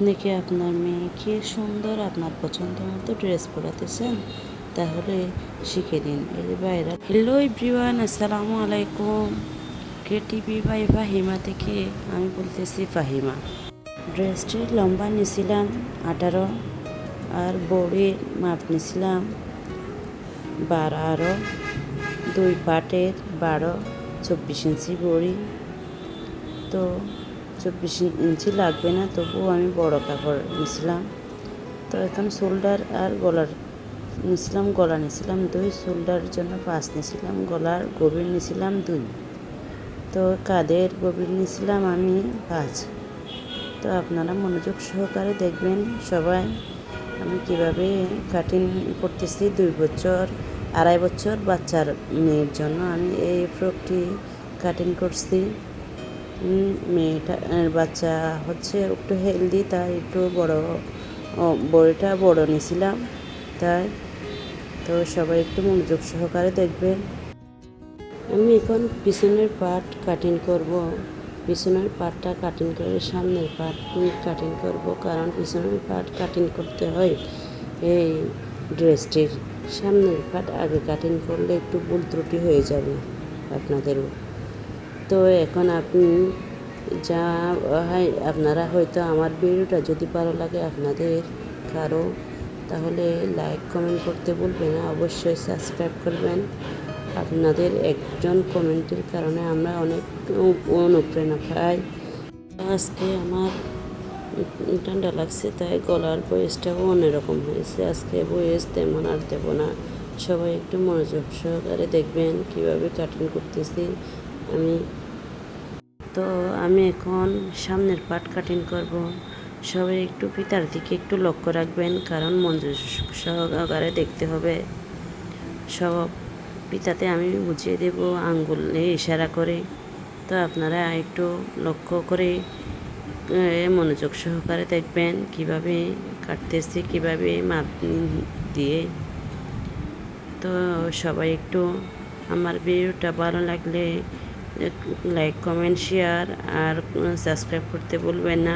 আপনি কি আপনার মেয়েকে সুন্দর আপনার পছন্দ মতো ড্রেস পরাতেছেন? তাহলে শিখে নিন এই ভাইরাল। হ্যালো এভরিওয়ান, আসসালামু আলাইকুম। কেটিভি বাই ফাহিমা থেকে আমি বলতেছি ফাহিমা। ড্রেসটির লম্বা নিয়েছিলাম 18 আর বড়ির মাপ নিয়েছিলাম 12, দুই পাটের 12, 24 ইঞ্চি বড়ি। তো 24 ইঞ্চি লাগবে না, তবুও আমি বড় কাপড় নিয়েছিলাম। তো এখন শোল্ডার আর গলার নিয়েছিলাম, গলা নিয়েছিলাম 2, শোল্ডারের জন্য 5 নিয়েছিলাম, গলার গভীর নিয়েছিলাম 2, তো কাঁধের গভীর নিয়েছিলাম আমি 5। তো আপনারা মনোযোগ সহকারে দেখবেন সবাই আমি কিভাবে কাটিং করতেছি। 2 বছর 2.5 বছর বাচ্চার মেয়ের জন্য আমি এই ফ্রকটি কাটিং করছি। মেয়েটা বাচ্চা হচ্ছে একটু হেলদি, তাই একটু বড়িটা বড় নিয়েছিলাম তাই। তো সবাই একটু মনোযোগ সহকারে দেখবেন। আমি এখন পিছনের পার্ট কাটিং করব। পিছনের পার্টটা কাটিং করে সামনের পার্ট কাটিং করব, কারণ পিছনের পার্ট কাটিং করতে হয় এই ড্রেসটির। সামনের পার্ট আগে কাটিং করলে একটু ভুল ত্রুটি হয়ে যাবে আপনাদেরও। তো এখন আপনি যা হয়, আপনারা হয়তো আমার ভিডিওটা যদি ভালো লাগে আপনাদের কারো, তাহলে লাইক কমেন্ট করতে ভুলবেন না, অবশ্যই সাবস্ক্রাইব করবেন। আপনাদের একজন কমেন্টের কারণে আমরা অনেক অনুপ্রেরণা পাই। আজকে আমার ঠান্ডা লাগছে, তাই গলার ভয়েসটাও অন্যরকম হয়েছে। আজকে ভয়েস তেমন আর দেব না, সবাই একটু মনোযোগ সহকারে দেখবেন কীভাবে কাটিং করতেছি আমি। তো আমি এখন সামনের পার্ট কাটিং করব। সবাই একটু ফিতার দিকে একটু লক্ষ্য রাখবেন, কারণ মনোযোগ সহকারে দেখতে হবে। সব ফিতাতে আমি বুঝিয়ে দেব আঙ্গুলে ইশারা করে। তো আপনারা একটু লক্ষ্য করে মনোযোগ সহকারে দেখবেন কিভাবে কাটতেছি, কিভাবে মাপ দিয়ে। তো সবাই একটু আমার ভিডিওটা ভালো লাগলে লাইক কমেন্ট শেয়ার আর সাবস্ক্রাইব করতে ভুলবেন না।